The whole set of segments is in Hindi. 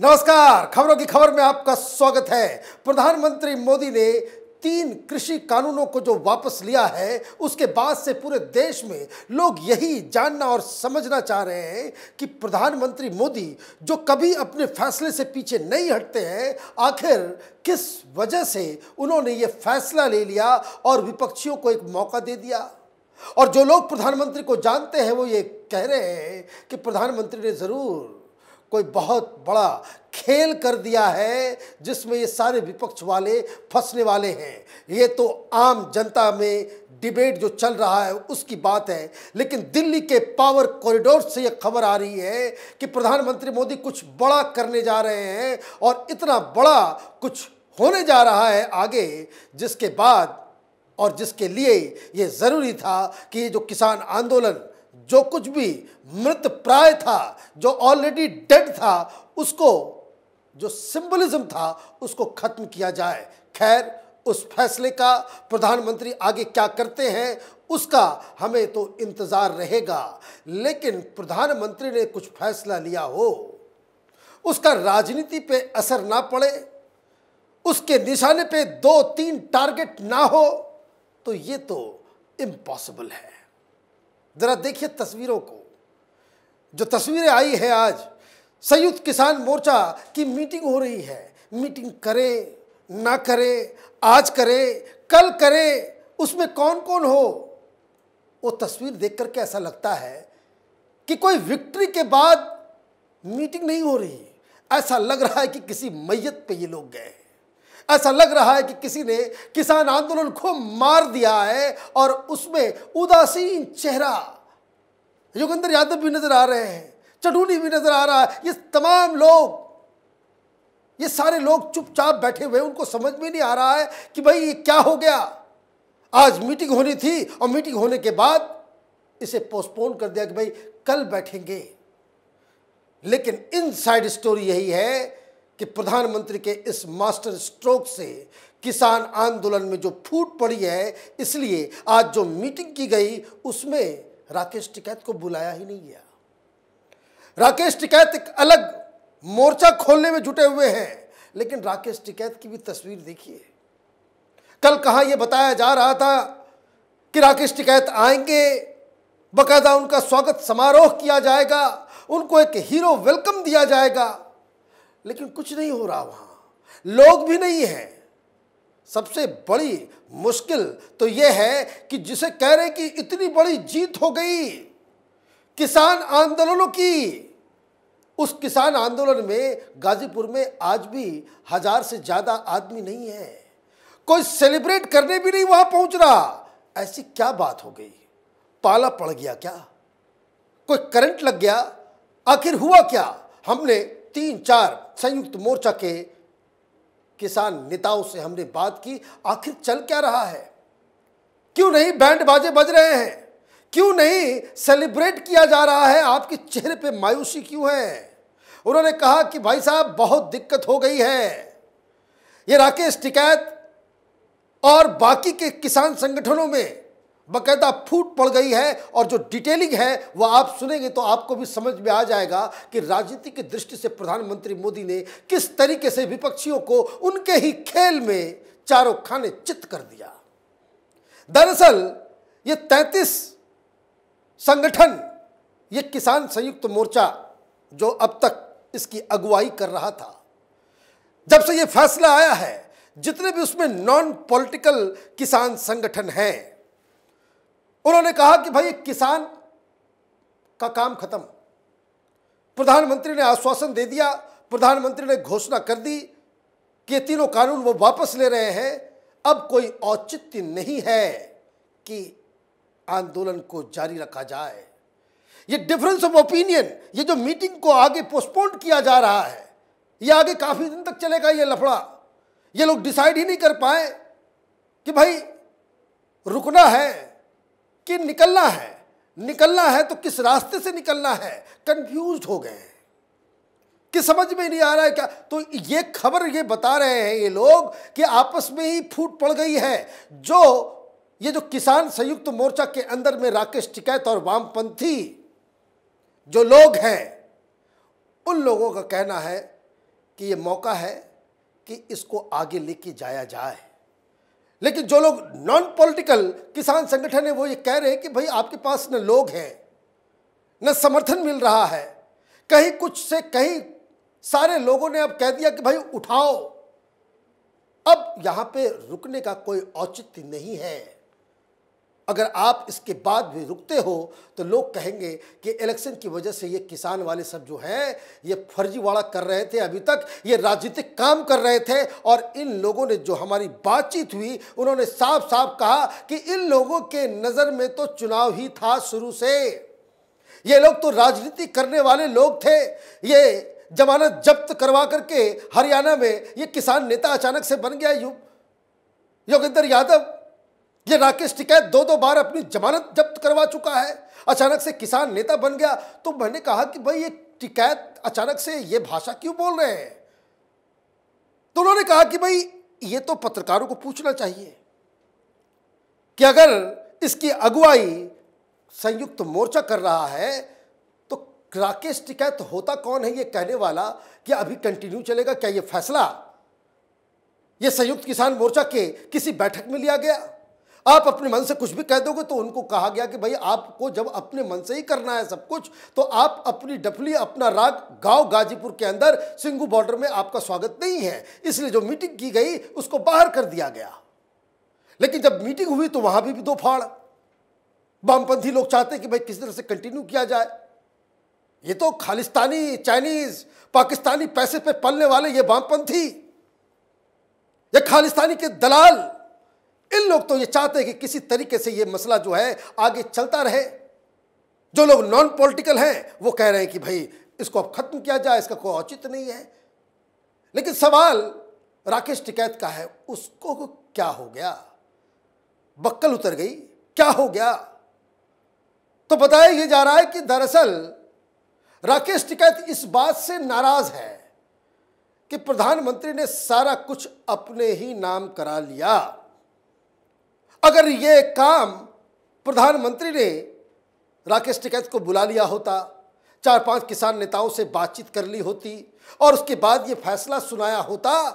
नमस्कार, खबरों की खबर में आपका स्वागत है। प्रधानमंत्री मोदी ने 3 कृषि कानूनों को जो वापस लिया है, उसके बाद से पूरे देश में लोग यही जानना और समझना चाह रहे हैं कि प्रधानमंत्री मोदी जो कभी अपने फैसले से पीछे नहीं हटते हैं, आखिर किस वजह से उन्होंने ये फैसला ले लिया और विपक्षियों को एक मौका दे दिया। और जो लोग प्रधानमंत्री को जानते हैं वो ये कह रहे हैं कि प्रधानमंत्री ने ज़रूर कोई बहुत बड़ा खेल कर दिया है जिसमें ये सारे विपक्ष वाले फंसने वाले हैं। ये तो आम जनता में डिबेट जो चल रहा है उसकी बात है, लेकिन दिल्ली के पावर कॉरिडोर से ये खबर आ रही है कि प्रधानमंत्री मोदी कुछ बड़ा करने जा रहे हैं और इतना बड़ा कुछ होने जा रहा है आगे, जिसके बाद और जिसके लिए ये ज़रूरी था कि ये जो किसान आंदोलन जो कुछ भी मृत प्राय था, जो ऑलरेडी डेड था, उसको जो सिंबलिज्म था उसको खत्म किया जाए। खैर, उस फैसले का प्रधानमंत्री आगे क्या करते हैं उसका हमें तो इंतजार रहेगा, लेकिन प्रधानमंत्री ने कुछ फैसला लिया हो, उसका राजनीति पे असर ना पड़े, उसके निशाने पे 2-3 टारगेट ना हो, तो ये तो इम्पॉसिबल है। जरा देखिए तस्वीरों को, जो तस्वीरें आई है आज, संयुक्त किसान मोर्चा की मीटिंग हो रही है। मीटिंग करे ना करे, आज करे कल करे, उसमें कौन कौन हो, वो तस्वीर देख करके ऐसा लगता है कि कोई विक्ट्री के बाद मीटिंग नहीं हो रही। ऐसा लग रहा है कि किसी मैयत पे ये लोग गए, ऐसा लग रहा है कि किसी ने किसान आंदोलन को मार दिया है और उसमें उदासीन चेहरा योगेंद्र यादव भी नजर आ रहे हैं, चढ़ूनी भी नजर आ रहा है। ये तमाम लोग, ये सारे लोग चुपचाप बैठे हुए, उनको समझ में नहीं आ रहा है कि भाई ये क्या हो गया। आज मीटिंग होनी थी और मीटिंग होने के बाद इसे पोस्टपोन कर दिया कि भाई कल बैठेंगे। लेकिन इनसाइड स्टोरी यही है कि प्रधानमंत्री के इस मास्टर स्ट्रोक से किसान आंदोलन में जो फूट पड़ी है, इसलिए आज जो मीटिंग की गई उसमें राकेश टिकैत को बुलाया ही नहीं गया। राकेश टिकैत एक अलग मोर्चा खोलने में जुटे हुए हैं, लेकिन राकेश टिकैत की भी तस्वीर देखिए। कल कहाँ ये बताया जा रहा था कि राकेश टिकैत आएंगे, बाकायदा उनका स्वागत समारोह किया जाएगा, उनको एक हीरो वेलकम दिया जाएगा, लेकिन कुछ नहीं हो रहा, वहां लोग भी नहीं है। सबसे बड़ी मुश्किल तो यह है कि जिसे कह रहे कि इतनी बड़ी जीत हो गई किसान आंदोलनों की, उस किसान आंदोलन में गाजीपुर में आज भी 1000 से ज्यादा आदमी नहीं है। कोई सेलिब्रेट करने भी नहीं वहां पहुंच रहा। ऐसी क्या बात हो गई? पाला पड़ गया क्या? कोई करंट लग गया? आखिर हुआ क्या? हमने 3-4 संयुक्त मोर्चा के किसान नेताओं से हमने बात की, आखिर चल क्या रहा है? क्यों नहीं बैंड बाजे बज रहे हैं? क्यों नहीं सेलिब्रेट किया जा रहा है? आपके चेहरे पे मायूसी क्यों है? उन्होंने कहा कि भाई साहब बहुत दिक्कत हो गई है, ये राकेश टिकैत और बाकी के किसान संगठनों में बाकायदा फूट पड़ गई है, और जो डिटेलिंग है वह आप सुनेंगे तो आपको भी समझ में आ जाएगा कि राजनीति की दृष्टि से प्रधानमंत्री मोदी ने किस तरीके से विपक्षियों को उनके ही खेल में चारों खाने चित कर दिया। दरअसल ये 33 संगठन, ये किसान संयुक्त मोर्चा जो अब तक इसकी अगुवाई कर रहा था, जब से ये फैसला आया है, जितने भी उसमें नॉन पॉलिटिकल किसान संगठन हैं, उन्होंने कहा कि भाई किसान का काम खत्म। प्रधानमंत्री ने आश्वासन दे दिया, प्रधानमंत्री ने घोषणा कर दी कि ये तीनों कानून वो वापस ले रहे हैं। अब कोई औचित्य नहीं है कि आंदोलन को जारी रखा जाए। ये डिफरेंस ऑफ ओपिनियन, ये जो मीटिंग को आगे पोस्टपोन किया जा रहा है, ये आगे काफी दिन तक चलेगा ये लफड़ा। ये लोग डिसाइड ही नहीं कर पाए कि भाई रुकना है कि निकलना है। निकलना है तो किस रास्ते से निकलना है, कंफ्यूज हो गए कि समझ में नहीं आ रहा है क्या। तो ये खबर ये बता रहे हैं ये लोग कि आपस में ही फूट पड़ गई है। ये जो किसान संयुक्त मोर्चा के अंदर में राकेश टिकैत और वामपंथी जो लोग हैं, उन लोगों का कहना है कि ये मौका है कि इसको आगे लेके जाया जाए। लेकिन जो लोग नॉन पॉलिटिकल किसान संगठन है वो ये कह रहे हैं कि भाई आपके पास न लोग हैं, न समर्थन मिल रहा है, कहीं कुछ से कहीं सारे लोगों ने अब कह दिया कि भाई उठाओ। अब यहां पे रुकने का कोई औचित्य नहीं है। अगर आप इसके बाद भी रुकते हो तो लोग कहेंगे कि इलेक्शन की वजह से ये किसान वाले सब जो हैं ये फर्जीवाड़ा कर रहे थे, अभी तक ये राजनीतिक काम कर रहे थे। और इन लोगों ने जो हमारी बातचीत हुई उन्होंने साफ साफ कहा कि इन लोगों के नज़र में तो चुनाव ही था शुरू से। ये लोग तो राजनीति करने वाले लोग थे। ये जमानत जब्त करवा करके हरियाणा में ये किसान नेता अचानक से बन गया योगेंद्र यादव। ये राकेश टिकैत दो दो बार अपनी जमानत जब्त करवा चुका है, अचानक से किसान नेता बन गया। तो मैंने कहा कि भाई ये टिकैत अचानक से ये भाषा क्यों बोल रहे हैं? तो उन्होंने कहा कि भाई ये तो पत्रकारों को पूछना चाहिए कि अगर इसकी अगुवाई संयुक्त मोर्चा कर रहा है तो राकेश टिकैत होता कौन है ये कहने वाला कि अभी कंटिन्यू चलेगा? क्या ये फैसला ये संयुक्त किसान मोर्चा के किसी बैठक में लिया गया? आप अपने मन से कुछ भी कह दोगे तो उनको कहा गया कि भाई आपको जब अपने मन से ही करना है सब कुछ तो आप अपनी डफली अपना राग गांव गाजीपुर के अंदर सिंगू बॉर्डर में आपका स्वागत नहीं है, इसलिए जो मीटिंग की गई उसको बाहर कर दिया गया। लेकिन जब मीटिंग हुई तो वहां भी दो फाड़। वामपंथी लोग चाहते कि भाई किस तरह से कंटिन्यू किया जाए। ये तो खालिस्तानी, चाइनीज, पाकिस्तानी पैसे पे पलने वाले ये वामपंथी, ये खालिस्तानी के दलाल, इन लोग तो ये चाहते हैं कि किसी तरीके से ये मसला जो है आगे चलता रहे। जो लोग नॉन पॉलिटिकल हैं वो कह रहे हैं कि भाई इसको अब खत्म किया जाए, इसका कोई औचित्य नहीं है। लेकिन सवाल राकेश टिकैत का है, उसको क्या हो गया? बक्कल उतर गई, क्या हो गया? तो बताया ये जा रहा है कि दरअसल राकेश टिकैत इस बात से नाराज है कि प्रधानमंत्री ने सारा कुछ अपने ही नाम करा लिया। अगर ये काम प्रधानमंत्री ने राकेश टिकैत को बुला लिया होता, 4-5 किसान नेताओं से बातचीत कर ली होती और उसके बाद ये फैसला सुनाया होता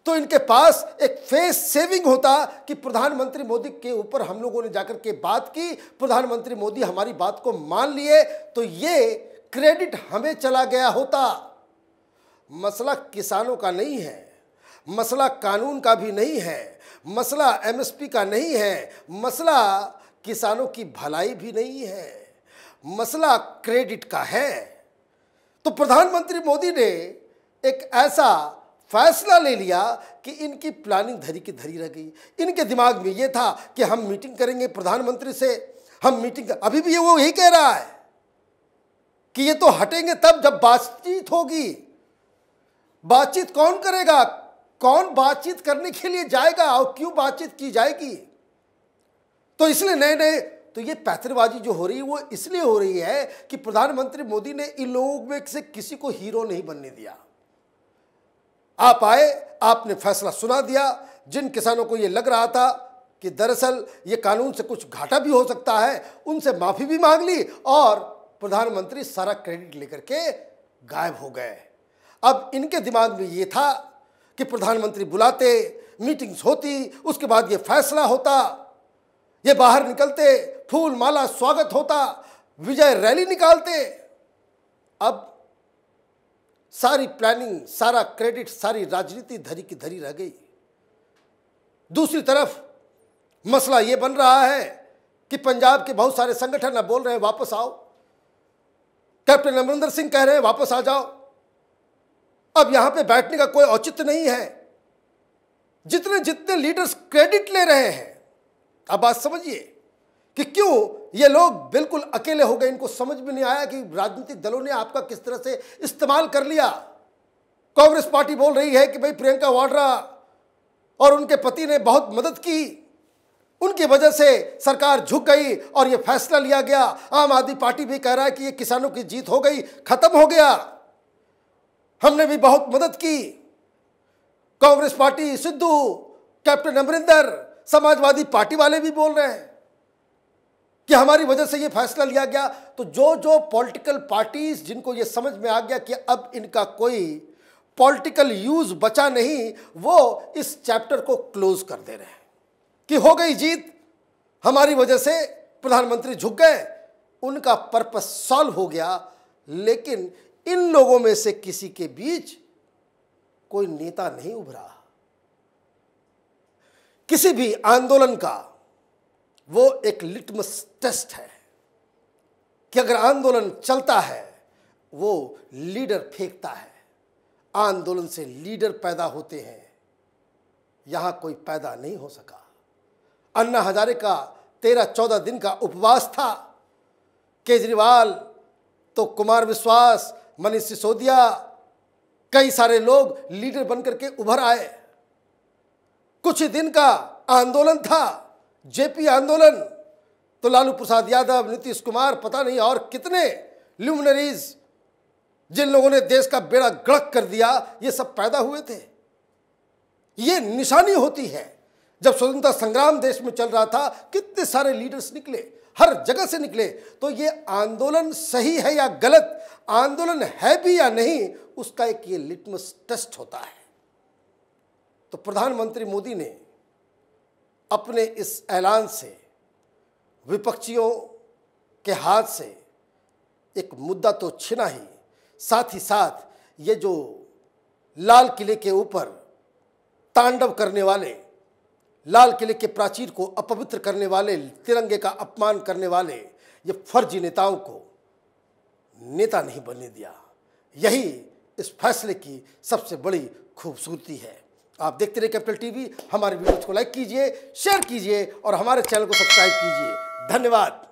तो इनके पास एक फेस सेविंग होता कि प्रधानमंत्री मोदी के ऊपर हम लोगों ने जाकर के बात की, प्रधानमंत्री मोदी हमारी बात को मान लिए, तो ये क्रेडिट हमें चला गया होता। मसला किसानों का नहीं है, मसला कानून का भी नहीं है, मसला एमएसपी का नहीं है, मसला किसानों की भलाई भी नहीं है, मसला क्रेडिट का है। तो प्रधानमंत्री मोदी ने एक ऐसा फैसला ले लिया कि इनकी प्लानिंग धरी की धरी रह गई। इनके दिमाग में ये था कि हम मीटिंग करेंगे प्रधानमंत्री से, हम मीटिंग अभी भी वो यही कह रहा है कि ये तो हटेंगे तब जब बातचीत होगी। बातचीत कौन करेगा? कौन बातचीत करने के लिए जाएगा और क्यों बातचीत की जाएगी? तो इसलिए नए तो ये पैतरबाजी जो हो रही है वो इसलिए हो रही है कि प्रधानमंत्री मोदी ने इन लोगों में से किसी को हीरो नहीं बनने दिया। आप आए, आपने फैसला सुना दिया। जिन किसानों को ये लग रहा था कि दरअसल ये कानून से कुछ घाटा भी हो सकता है, उनसे माफी भी मांग ली और प्रधानमंत्री सारा क्रेडिट लेकर के गायब हो गए। अब इनके दिमाग में ये था कि प्रधानमंत्री बुलाते, मीटिंग्स होती, उसके बाद ये फैसला होता, ये बाहर निकलते, फूल माला स्वागत होता, विजय रैली निकालते। अब सारी प्लानिंग, सारा क्रेडिट, सारी राजनीति धरी की धरी रह गई। दूसरी तरफ मसला ये बन रहा है कि पंजाब के बहुत सारे संगठन अब बोल रहे हैं वापस आओ। कैप्टन अमरिंदर सिंह कह रहे हैं वापस आ जाओ। अब यहां पे बैठने का कोई औचित्य नहीं है। जितने जितने लीडर्स क्रेडिट ले रहे हैं, अब बात समझिए कि क्यों ये लोग बिल्कुल अकेले हो गए। इनको समझ में नहीं आया कि राजनीतिक दलों ने आपका किस तरह से इस्तेमाल कर लिया। कांग्रेस पार्टी बोल रही है कि भाई प्रियंका वाड्रा और उनके पति ने बहुत मदद की, उनकी वजह से सरकार झुक गई और ये फैसला लिया गया। आम आदमी पार्टी भी कह रहा है कि ये किसानों की जीत हो गई, खत्म हो गया, हमने भी बहुत मदद की। Congress party, Sidhu, captain Amarinder, Samajwadi party वाले भी बोल रहे हैं कि हमारी वजह से ये फैसला लिया गया। तो जो जो पॉलिटिकल पार्टीज जिनको ये समझ में आ गया कि अब इनका कोई पॉलिटिकल यूज बचा नहीं, वो इस चैप्टर को क्लोज कर दे रहे हैं कि हो गई जीत, हमारी वजह से प्रधानमंत्री झुक गए, उनका पर्पस सॉल्व हो गया। लेकिन इन लोगों में से किसी के बीच कोई नेता नहीं उभरा। किसी भी आंदोलन का वो एक लिटमस टेस्ट है कि अगर आंदोलन चलता है, वो लीडर फेंकता है, आंदोलन से लीडर पैदा होते हैं। यहां कोई पैदा नहीं हो सका। अन्ना हजारे का 13-14 दिन का उपवास था। केजरीवाल तो कुमार विश्वास, मनीष सिसोदिया, कई सारे लोग लीडर बनकर के उभर आए। कुछ ही दिन का आंदोलन था, जेपी आंदोलन, तो लालू प्रसाद यादव, नीतीश कुमार, पता नहीं और कितने ल्यूमिनरीज जिन लोगों ने देश का बेड़ा गर्क कर दिया, ये सब पैदा हुए थे। ये निशानी होती है। जब स्वतंत्रता संग्राम देश में चल रहा था, कितने सारे लीडर्स निकले, हर जगह से निकले। तो ये आंदोलन सही है या गलत, आंदोलन है भी या नहीं, उसका एक ये लिटमस टेस्ट होता है। तो प्रधानमंत्री मोदी ने अपने इस ऐलान से विपक्षियों के हाथ से एक मुद्दा तो छीना ही, साथ ही साथ ये जो लाल किले के ऊपर तांडव करने वाले, लाल किले के प्राचीर को अपवित्र करने वाले, तिरंगे का अपमान करने वाले ये फर्जी नेताओं को नेता नहीं बनने दिया। यही इस फैसले की सबसे बड़ी खूबसूरती है। आप देखते रहिए कैपिटल टीवी। हमारे वीडियोज को लाइक कीजिए, शेयर कीजिए और हमारे चैनल को सब्सक्राइब कीजिए। धन्यवाद।